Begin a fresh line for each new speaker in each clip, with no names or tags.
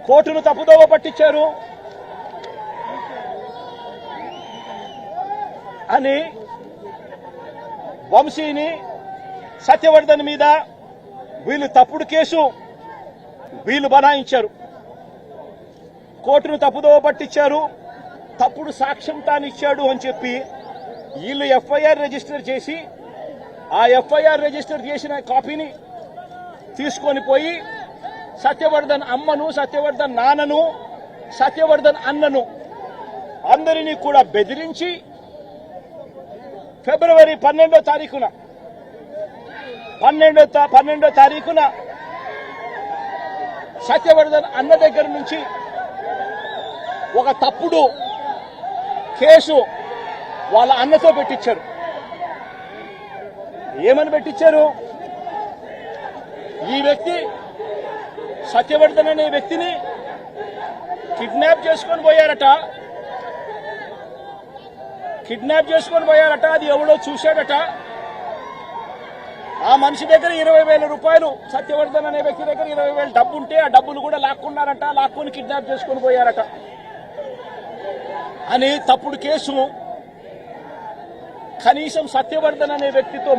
కోర్టును తప్పుదోవ పట్టించారు అని వంశీని సత్యవర్ధన్ మీద వీళ్ళు తప్పుడు కేసు వీళ్ళు బనాయించారు. కోర్టును తప్పుదోవ పట్టించారు, తప్పుడు సాక్ష్యం తానిచ్చాడు అని చెప్పి వీళ్ళు ఎఫ్ఐఆర్ రిజిస్టర్ చేసి ఆ ఎఫ్ఐఆర్ రిజిస్టర్ చేసిన కాపీని తీసుకొని పోయి సత్యవర్ధన్ అమ్మను, సత్యవర్ధన్ నాన్నను, సత్యవర్ధన్ అన్నను అందరినీ కూడా బెదిరించి ఫిబ్రవరి 12వ తారీఖున సత్యవర్ధన్ అన్న దగ్గర నుంచి ఒక తప్పుడు కేసు వాళ్ళ అన్నతో పెట్టించారు. ఏమని పెట్టించారు? ఈ వ్యక్తి సత్యవర్ధన్ అనే వ్యక్తిని కిడ్నాప్ చేసుకొని పోయారట. అది ఎవడో చూశాడట. ఆ మనిషి దగ్గర 20,000 రూపాయలు, సత్యవర్ధన్ అనే వ్యక్తి దగ్గర 20,000 డబ్బు ఉంటే ఆ డబ్బులు కూడా లాక్కున్నారట. లాక్కొని కిడ్నాప్ చేసుకొని పోయారట అని తప్పుడు కేసు. కనీసం సత్యవర్ధన్ అనే వ్యక్తితో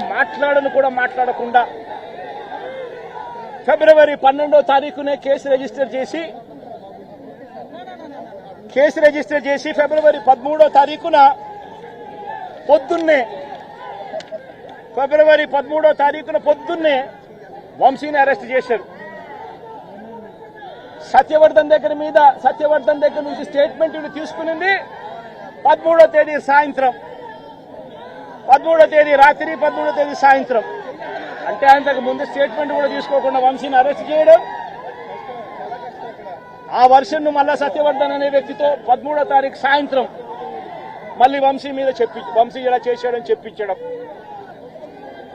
మాట్లాడకుండా ఫిబ్రవరి 12వ తారీఖునే కేసు రిజిస్టర్ చేసి ఫిబ్రవరి 13వ తారీఖున పొద్దున్నే వంశీని అరెస్ట్ చేశారు. సత్యవర్ధన్ దగ్గర నుంచి స్టేట్మెంట్ తీసుకునింది 13వ తేదీ సాయంత్రం, 13వ తేదీ రాత్రి, 13వ తేదీ సాయంత్రం. అంటే అంతకు ముందు స్టేట్మెంట్ కూడా తీసుకోకుండా వంశీని అరెస్ట్ చేయడం, ఆ వర్షన్ను మళ్ళా సత్యవర్ధన్ అనే వ్యక్తితో 13వ తారీఖు సాయంత్రం మళ్ళీ వంశీ ఇలా చేశాడని చెప్పించడం,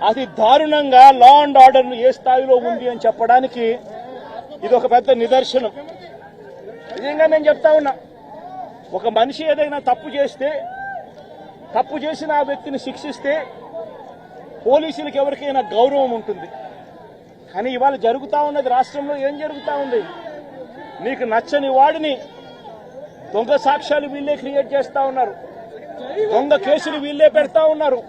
అది దారుణంగా లా అండ్ ఆర్డర్ ఏ స్థాయిలో ఉంది అని చెప్పడానికి ఇది ఒక పెద్ద నిదర్శనం. నిజంగా నేను చెప్తా ఉన్నా, ఒక మనిషి ఏదైనా తప్పు చేసిన ఆ వ్యక్తిని శిక్షిస్తే పోలీసులకు ఎవరికైనా గౌరవం ఉంటుంది. కానీ ఇవాళ జరుగుతా ఉన్నది రాష్ట్రంలో ఏం జరుగుతా ఉంది? నీకు నచ్చని వాడిని దొంగ సాక్ష్యాలు వీళ్ళే క్రియేట్ చేస్తా ఉన్నారు, దొంగ కేసులు వీళ్ళే పెడతా ఉన్నారు.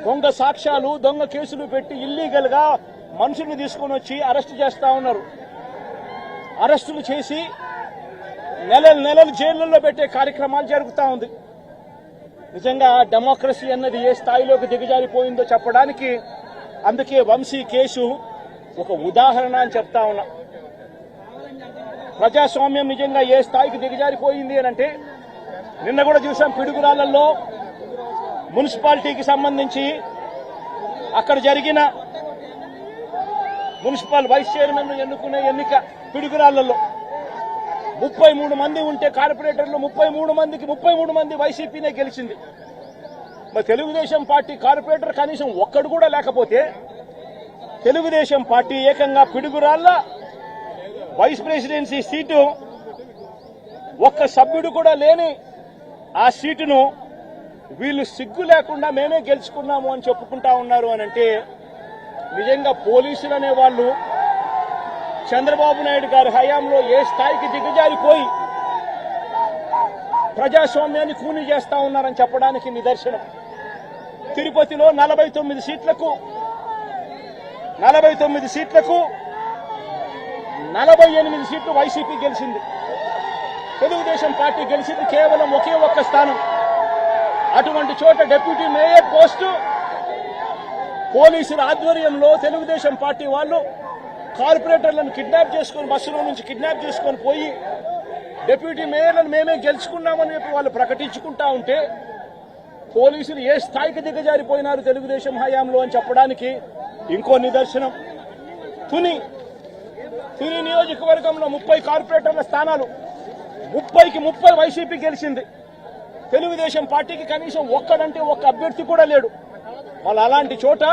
దొంగ సాక్ష్యాలు, దొంగ కేసులు పెట్టి ఇల్లీగల్ గా మనుషుల్ని తీసుకొని వచ్చి అరెస్ట్ చేస్తా ఉన్నారు. అరెస్టులు చేసి నెలలు జైళ్లలో పెట్టే కార్యక్రమాలు జరుగుతూ ఉంది. నిజంగా డెమోక్రసీ అన్నది ఏ స్థాయిలోకి దిగజారిపోయిందో చెప్పడానికి అందుకే వంశీ కేసు ఒక ఉదాహరణ అని చెప్తా ఉన్నా. ప్రజాస్వామ్యం నిజంగా ఏ స్థాయికి దిగజారిపోయింది అని అంటే, నిన్న కూడా చూసాం పిడుగురాళ్లలో మున్సిపాలిటీకి సంబంధించి అక్కడ జరిగిన మున్సిపల్ వైస్ చైర్మన్ ఎన్నుకునే ఎన్నిక పిడుగురాళ్లలో 33 మంది ఉంటే కార్పొరేటర్లు 33 మంది వైసీపీనే గెలిచింది. మరి తెలుగుదేశం పార్టీ కార్పొరేటర్ కనీసం ఒక్కడు కూడా లేకపోతే తెలుగుదేశం పార్టీ ఏకంగా పిడుగురాళ్ల వైస్ ప్రెసిడెన్సీ సీటు ఒక్క సభ్యుడు కూడా లేని ఆ సీటును వీళ్ళు సిగ్గు లేకుండా మేమే గెలుచుకున్నాము అని చెప్పుకుంటా ఉన్నారు అని అంటే, నిజంగా పోలీసులు అనే వాళ్ళు చంద్రబాబు నాయుడు గారి హయాంలో ఏ స్థాయికి దిగజారిపోయి ప్రజాస్వామ్యాన్ని కూని చేస్తా ఉన్నారని చెప్పడానికి నిదర్శనం. తిరుపతిలో 49 సీట్లకు 48 సీట్లు వైసీపీ గెలిచింది. తెలుగుదేశం పార్టీ గెలిచింది కేవలం ఒకే ఒక్క స్థానం. అటువంటి చోట డిప్యూటీ మేయర్ పోస్టు పోలీసుల ఆధ్వర్యంలో తెలుగుదేశం పార్టీ వాళ్ళు కార్పొరేటర్లను కిడ్నాప్ చేసుకుని బస్సులో నుంచి కిడ్నాప్ చేసుకొని పోయి డిప్యూటీ మేయర్లను మేమే గెలుచుకున్నామని చెప్పి వాళ్ళు ప్రకటించుకుంటా ఉంటే, పోలీసులు ఏ స్థాయికి దిగజారిపోయినారు తెలుగుదేశం హయాంలో అని చెప్పడానికి ఇంకో నిదర్శనం. తుని నియోజకవర్గంలో 30 కార్పొరేటర్ల స్థానాలు 30 వైసీపీ గెలిచింది. తెలుగుదేశం పార్టీకి కనీసం ఒక్క అభ్యర్థి కూడా లేడు. వాళ్ళు అలాంటి చోట